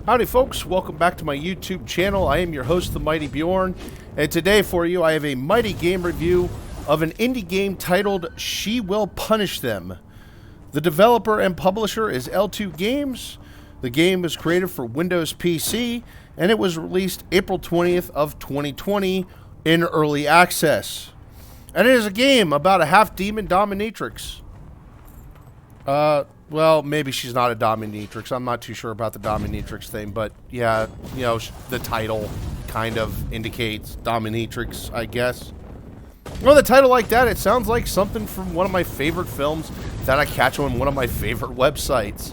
Howdy folks, welcome back to my YouTube channel. I am your host, the Mighty Bjorn, and today for you I have a mighty game review of an indie game titled She Will Punish Them. The developer and publisher is L2 Games. The game was created for Windows PC, and it was released April 20th of 2020 in early access. And it is a game about a half-demon dominatrix. Well, maybe she's not a dominatrix. I'm not too sure about the dominatrix thing, but yeah, you know, the title kind of indicates dominatrix, I guess. Well, the title like that, it sounds like something from one of my favorite films that I catch on one of my favorite websites.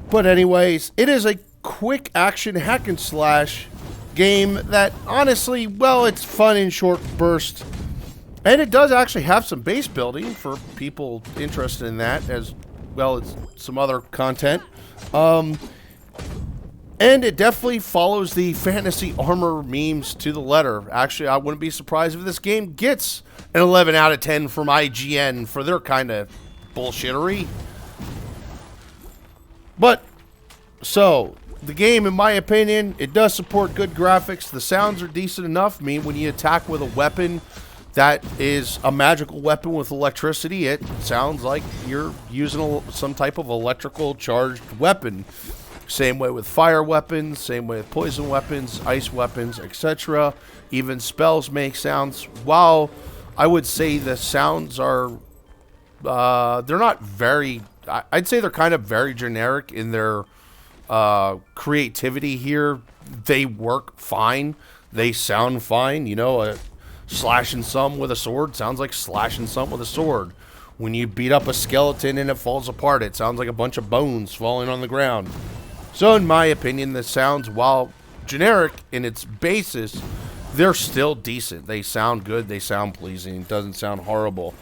But anyways, it is a quick action hack and slash game that honestly, well, it's fun in short bursts. And it does actually have some base building for people interested in that, as well as some other content. And it definitely follows the fantasy armor memes to the letter. Actually, I wouldn't be surprised if this game gets an 11 out of 10 from IGN for their kind of bullshittery. But, so, the game, in my opinion, it does support good graphics. The sounds are decent enough. I mean, when you attack with a weapon that is a magical weapon with electricity, it sounds like you're using some type of electrical charged weapon. Same way with fire weapons, same way with poison weapons, ice weapons, etc. Even spells make sounds. While I would say the sounds are, they're not very, I'd say they're kind of very generic in their creativity here. They work fine. They sound fine. You know, slashing some with a sword sounds like slashing some with a sword. When you beat up a skeleton and it falls apart, it sounds like a bunch of bones falling on the ground. So in my opinion, the sounds, while generic in its basis, they're still decent. They sound good. They sound pleasing. It doesn't sound horrible.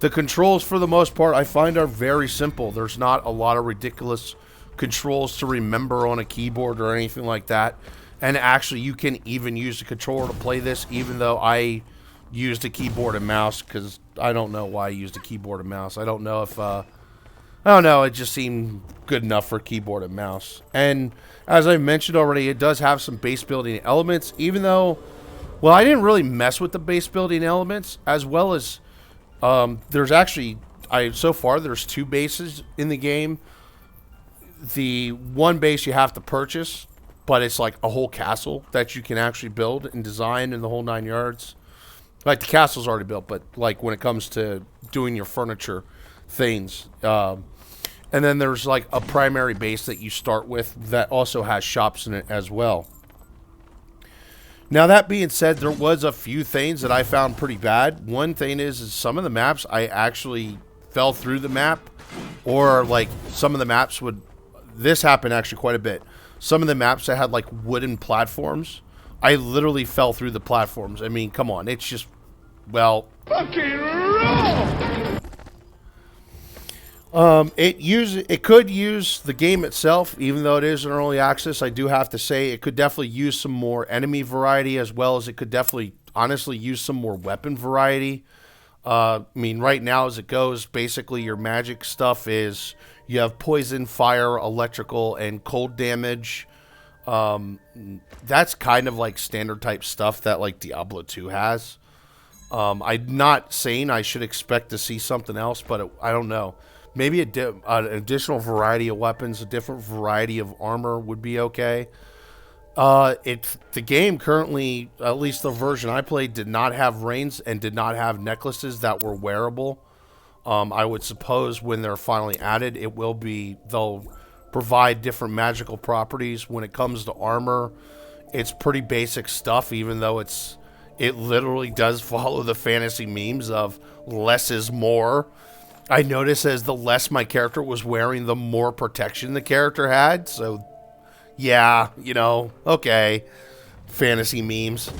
The controls, for the most part, I find are very simple. There's not a lot of ridiculous controls to remember on a keyboard or anything like that. And actually, you can even use the controller to play this, even though I used a keyboard and mouse, because I don't know why I used a keyboard and mouse. I don't know if, I don't know, it just seemed good enough for keyboard and mouse. And as I mentioned already, it does have some base building elements, even though, well, I didn't really mess with the base building elements, as well as, there's actually, so far, there's 2 bases in the game. The one base you have to purchase, but it's like a whole castle that you can actually build and design in the whole 9 yards. Like, the castle's already built, but like when it comes to doing your furniture things. And then there's like a primary base that you start with that also has shops in it as well. Now, that being said, there was a few things that I found pretty bad. One thing is some of the maps, I actually fell through the map, or like some of the maps would, this happened actually quite a bit. Some of the maps that had like wooden platforms, I literally fell through the platforms. I mean, come on, it's just, well, fucking roll. It could use the game itself, even though it is in early access. I do have to say it could definitely use some more enemy variety, as well as it could definitely, honestly, use some more weapon variety. I mean, right now as it goes, basically your magic stuff is you have poison, fire, electrical, and cold damage. That's kind of like standard type stuff that like Diablo 2 has. I'm not saying I should expect to see something else, but I don't know. Maybe an additional variety of weapons, a different variety of armor would be okay. The game currently, at least the version I played, did not have reins and did not have necklaces that were wearable. I would suppose when they're finally added, they'll provide different magical properties. When it comes to armor, it's pretty basic stuff, even though it literally does follow the fantasy memes of less is more. I noticed as the less my character was wearing, the more protection the character had. So, yeah, you know, okay, fantasy memes.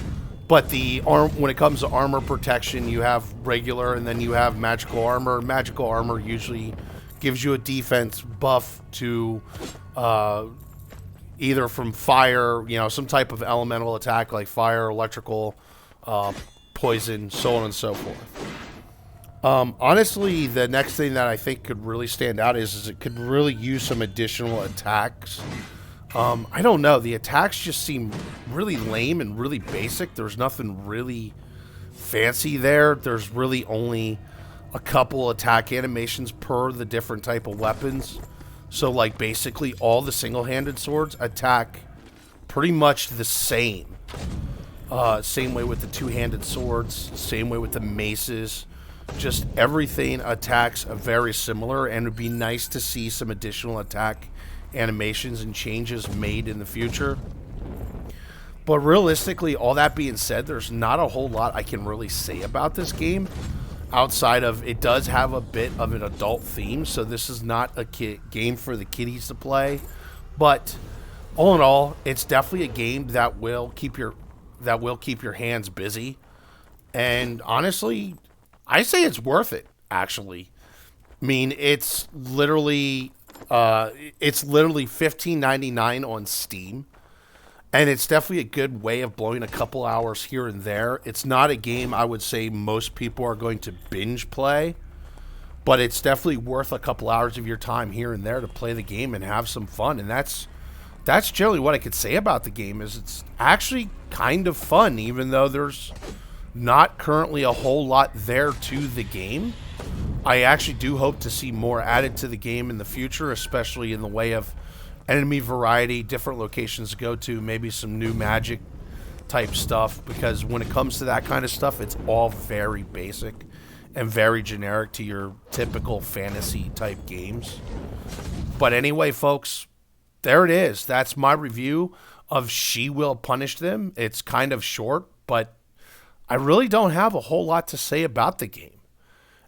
But when it comes to armor protection, you have regular and then you have magical armor. Magical armor usually gives you a defense buff to either from fire, you know, some type of elemental attack like fire, electrical, poison, so on and so forth. Honestly, the next thing that I think could really stand out is it could really use some additional attacks. I don't know. The attacks just seem really lame and really basic. There's nothing really fancy there. There's really only a couple attack animations per the different type of weapons. So, like, basically all the single-handed swords attack pretty much the same. Same way with the two-handed swords. Same way with the maces. Just everything attacks very similar, and it would be nice to see some additional attack animations and changes made in the future. But realistically, all that being said, there's not a whole lot I can really say about this game outside of it does have a bit of an adult theme, so this is not a game for the kiddies to play. But all in all, it's definitely a game that will keep your hands busy. And honestly, I say it's worth it, actually. I mean, it's literally $15.99 on Steam. And it's definitely a good way of blowing a couple hours here and there. It's not a game I would say most people are going to binge play, but it's definitely worth a couple hours of your time here and there to play the game and have some fun. And that's generally what I could say about the game. Is it's actually kind of fun, even though there's not currently a whole lot there to the game. I actually do hope to see more added to the game in the future, especially in the way of enemy variety, different locations to go to, maybe some new magic type stuff, because when it comes to that kind of stuff, it's all very basic and very generic to your typical fantasy type games. But anyway, folks, there it is. That's my review of She Will Punish Them. It's kind of short, but I really don't have a whole lot to say about the game.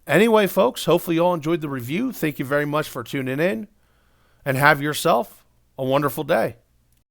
Anyway, folks, hopefully you all enjoyed the review. Thank you very much for tuning in, and have yourself a wonderful day.